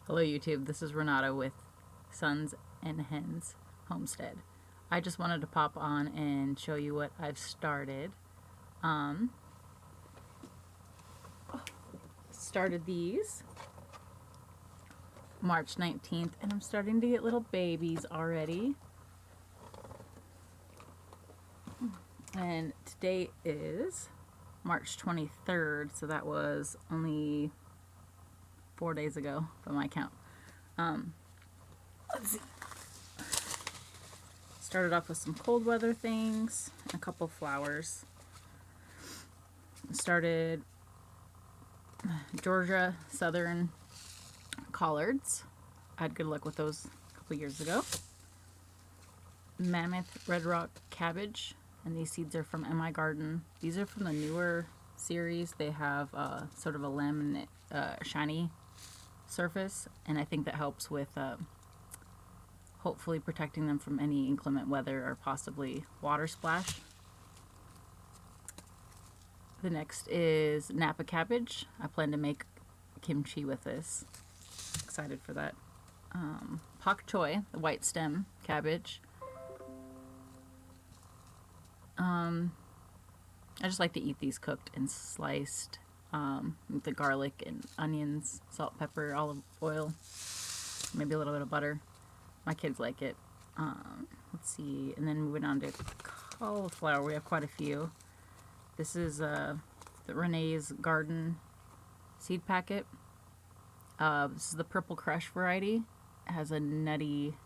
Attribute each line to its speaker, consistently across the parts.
Speaker 1: Hello YouTube, this is Renata with Sons and Hens Homestead. I just wanted to pop on and show you what I've started. Started these March 19th and I'm starting to get little babies already. And today is March 23rd, so that was only 4 days ago by my count. Let's see. Started off with some cold weather things and a couple flowers. Started Georgia Southern collards. I had good luck with those a couple years ago. Mammoth Red Rock cabbage, and these seeds are from MI Garden. These are from the newer series. They have sort of a laminate, shiny surface, and I think that helps with hopefully protecting them from any inclement weather or possibly water splash. The next is Napa cabbage. I plan to make kimchi with this. Excited for that. Pak choy, the white stem cabbage. I just like to eat these cooked and sliced with the garlic and onions, salt, pepper, olive oil, maybe a little bit of butter. My kids like it. Let's see, and then moving on to cauliflower, we have quite a few. This is the Renee's Garden seed packet. This is the Purple Crush variety. It has a nutty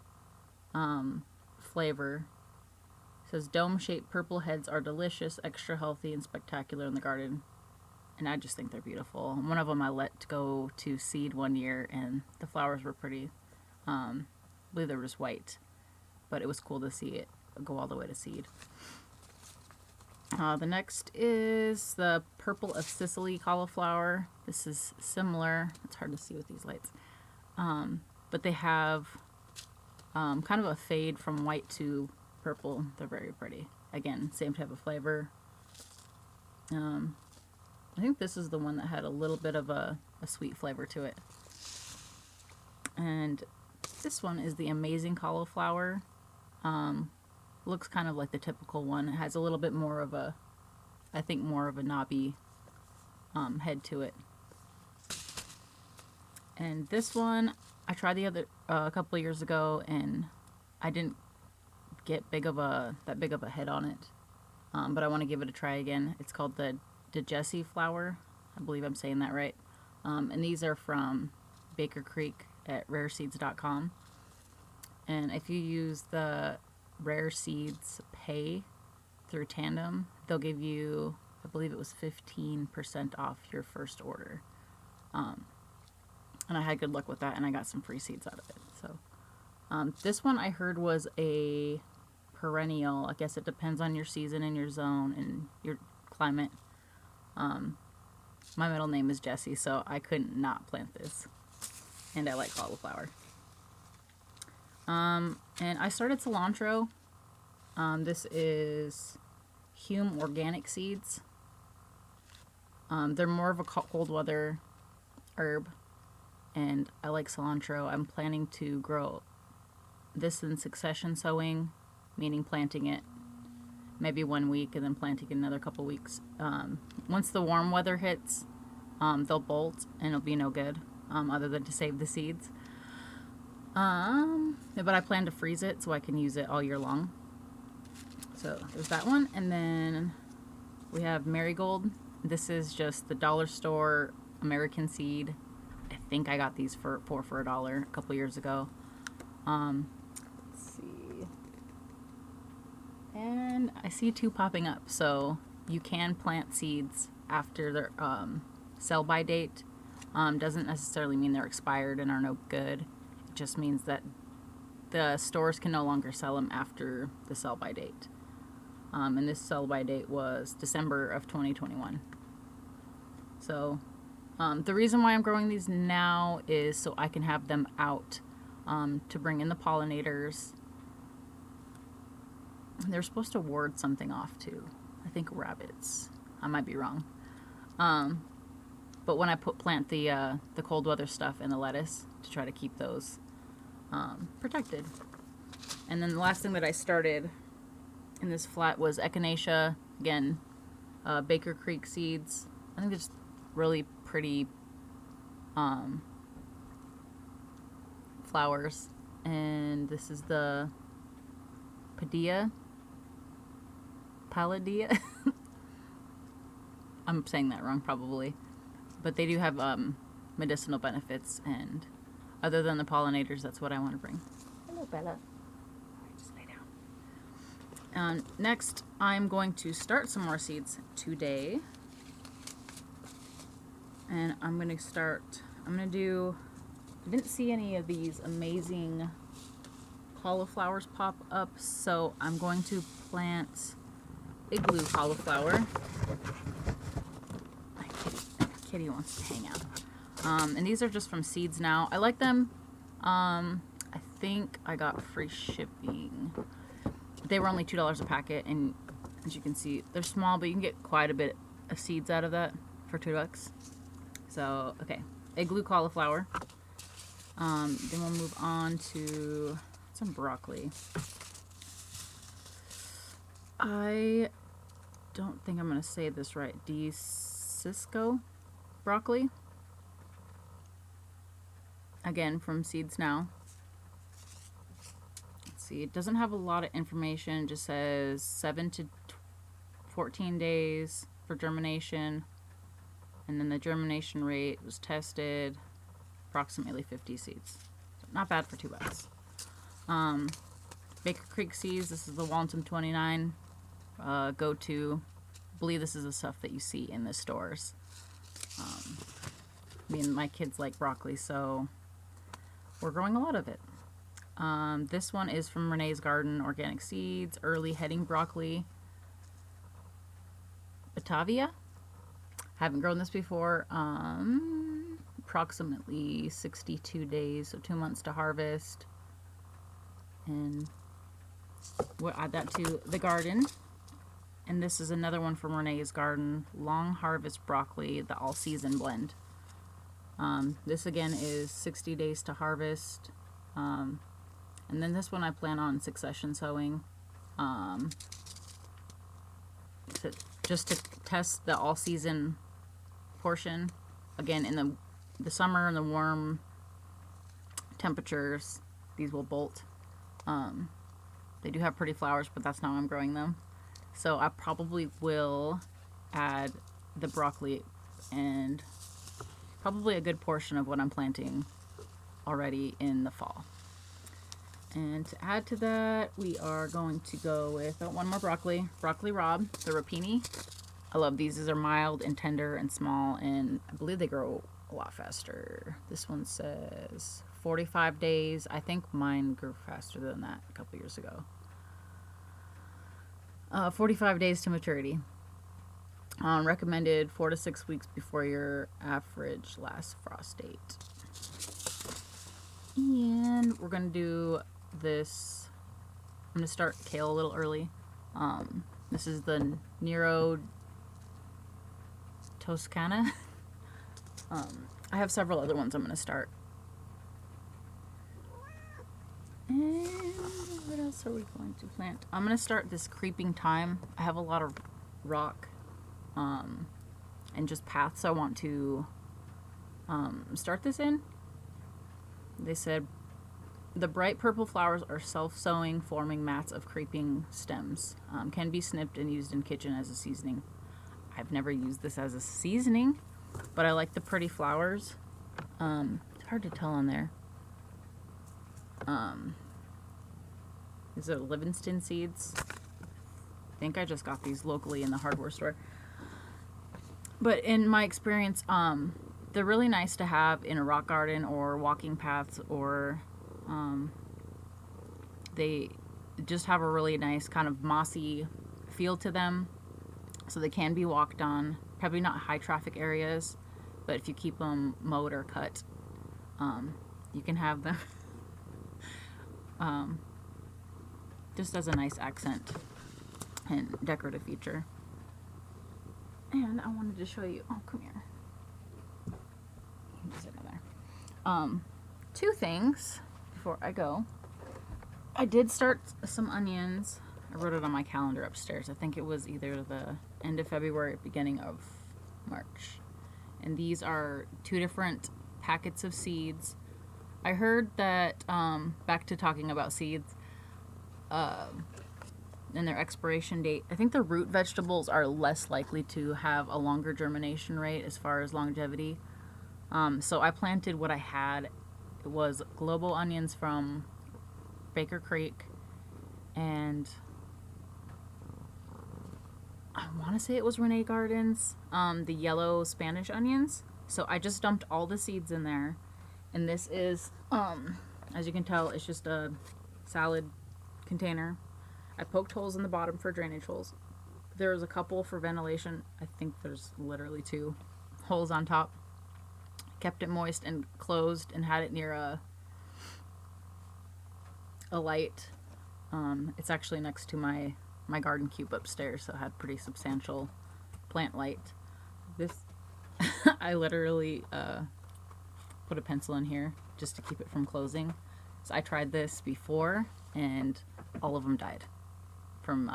Speaker 1: flavor. It says dome-shaped purple heads are delicious, extra healthy, and spectacular in the garden. And I just think they're beautiful. One of them I let go to seed one year, and the flowers were pretty. I believe they were just white, but it was cool to see it go all the way to seed. The next is the Purple of Sicily cauliflower. This is similar. It's hard to see with these lights. But they have kind of a fade from white to purple. They're very pretty. Again, same type of flavor. I think this is the one that had a little bit of a sweet flavor to it. And this one is the Amazing Cauliflower. Looks kind of like the typical one. It has a little bit more of a, I think more of a knobby head to it. And this one, I tried the other a couple of years ago, and I didn't get that big of a head on it. But I want to give it a try again. It's called the DiCicco flower. I believe I'm saying that right. And these are from Baker Creek at rareseeds.com. And if you use the Rare Seeds Pay through Tandem, they'll give you, I believe it was 15% off your first order. And I had good luck with that, and I got some free seeds out of it. So this one I heard was a perennial. I guess it depends on your season and your zone and your climate. My middle name is Jessie, so I couldn't not plant this. And I like cauliflower. And I started cilantro. This is Hume Organic Seeds. They're more of a cold weather herb, and I like cilantro. I'm planning to grow this in succession sowing, meaning planting it maybe 1 week and then planting it another couple weeks. Once the warm weather hits, they'll bolt and it'll be no good, other than to save the seeds. But I plan to freeze it so I can use it all year long. So there's that one. And then we have Marigold. This is just the dollar store American seed. I think I got these for $1 a couple years ago. Let's see. And I see 2 popping up. So you can plant seeds after their sell-by date. Doesn't necessarily mean they're expired and are no good. It just means that the stores can no longer sell them after the sell-by date. And this sell-by date was December of 2021. So the reason why I'm growing these now is so I can have them out to bring in the pollinators. They're supposed to ward something off too. I think rabbits. I might be wrong. But when I plant the cold weather stuff in the lettuce to try to keep those protected. And then the last thing that I started in this flat was echinacea. Again, Baker Creek seeds. I think they're just really pretty flowers. And this is the Palladia. I'm saying that wrong probably. But they do have medicinal benefits, and other than the pollinators, that's what I want to bring. Hello, Bella. Just lay down. Next, I'm going to start some more seeds today. And I'm going to do, I didn't see any of these amazing cauliflowers pop up, so I'm going to plant Igloo Cauliflower. Kitty wants to hang out. And these are just from seeds now. I like them. I think I got free shipping. They were only $2 a packet, and as you can see, they're small, but you can get quite a bit of seeds out of that for $2. So, okay. Igloo Cauliflower. Then we'll move on to some broccoli. I don't think I'm going to say this right. DiCicco Broccoli. Again, from Seeds Now. Let's see, it doesn't have a lot of information. It just says 7 to 14 days for germination. And then the germination rate was tested, approximately 50 seeds. So not bad for $2. Baker Creek seeds, this is the Waltham 29 go-to. I believe this is the stuff that you see in the stores. Me and my kids like broccoli, so we're growing a lot of it. This one is from Renee's Garden, Organic Seeds, Early Heading Broccoli. Batavia. Haven't grown this before. Approximately 62 days, so 2 months to harvest. And we'll add that to the garden. And this is another one from Renee's Garden, Long Harvest Broccoli, the all-season blend. This again is 60 days to harvest. And then this one I plan on succession sowing. Just to test the all-season portion. Again, in the summer and the warm temperatures, these will bolt. They do have pretty flowers, but that's not how I'm growing them. So I probably will add the broccoli and probably a good portion of what I'm planting already in the fall. And to add to that, we are going to go with one more broccoli Raab, the Rapini. I love these. These are mild and tender and small, and I believe they grow a lot faster. This one says 45 days. I think mine grew faster than that a couple years ago. 45 days to maturity. Recommended 4 to 6 weeks before your average last frost date. And we're going to do this. I'm going to start kale a little early. This is the Nero Toscana. I have several other ones I'm going to start. And what else are we going to plant? I'm going to start this creeping thyme. I have a lot of rock and just paths I want to start this in. They said the bright purple flowers are self-sowing, forming mats of creeping stems. Can be snipped and used in kitchen as a seasoning. I've never used this as a seasoning, but I like the pretty flowers. It's hard to tell on there. These are Livingston seeds. I think I just got these locally in the hardware store. But in my experience, they're really nice to have in a rock garden or walking paths, or they just have a really nice kind of mossy feel to them. So they can be walked on, probably not high traffic areas, but if you keep them mowed or cut, you can have them just as a nice accent and decorative feature. And I wanted to show you, oh, come here. Two things before I go. I did start some onions. I wrote it on my calendar upstairs. I think it was either the end of February or beginning of March. And these are 2 different packets of seeds. I heard that, back to talking about seeds, and their expiration date, I think the root vegetables are less likely to have a longer germination rate as far as longevity. So I planted what I had. It was global onions from Baker Creek, and I want to say it was Renee Gardens, the yellow Spanish onions. So I just dumped all the seeds in there, and this is, as you can tell, it's just a salad container. I poked holes in the bottom for drainage holes. There was a couple for ventilation. I think there's literally 2 holes on top. Kept it moist and closed and had it near a light. It's actually next to my garden cube upstairs, so it had pretty substantial plant light. This, I literally put a pencil in here just to keep it from closing. So I tried this before, and all of them died from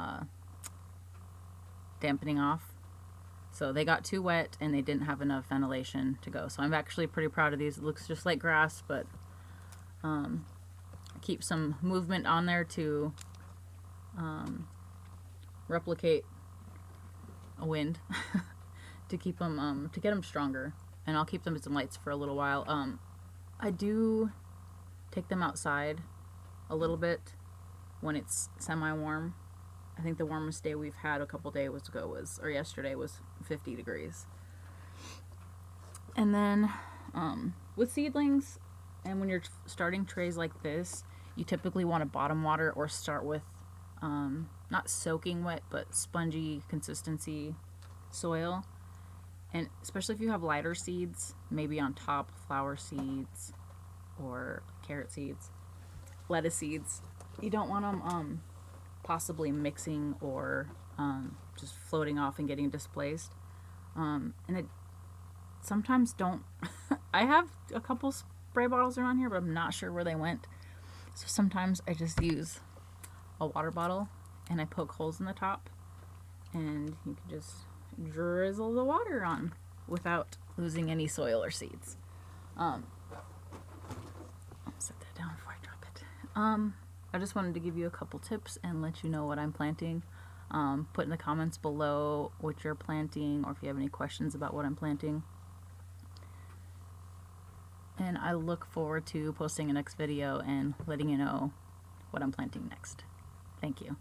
Speaker 1: dampening off. So they got too wet and they didn't have enough ventilation to go. So I'm actually pretty proud of these. It looks just like grass, but keep some movement on there to replicate a wind to keep them to get them stronger. And I'll keep them as some lights for a little while. I do take them outside a little bit when it's semi-warm. I think the warmest day we've had a couple days ago or yesterday was 50 degrees. And then with seedlings, and when you're starting trays like this, you typically want to bottom water or start with not soaking wet, but spongy consistency soil. And especially if you have lighter seeds, maybe on top, flower seeds or carrot seeds, lettuce seeds, you don't want them possibly mixing or just floating off and getting displaced. And it sometimes don't. I have a couple spray bottles around here, but I'm not sure where they went. So sometimes I just use a water bottle and I poke holes in the top, and you can just drizzle the water on without losing any soil or seeds. I'll set that down before I drop it. I just wanted to give you a couple tips and let you know what I'm planting. Put in the comments below what you're planting, or if you have any questions about what I'm planting. And I look forward to posting a next video and letting you know what I'm planting next. Thank you.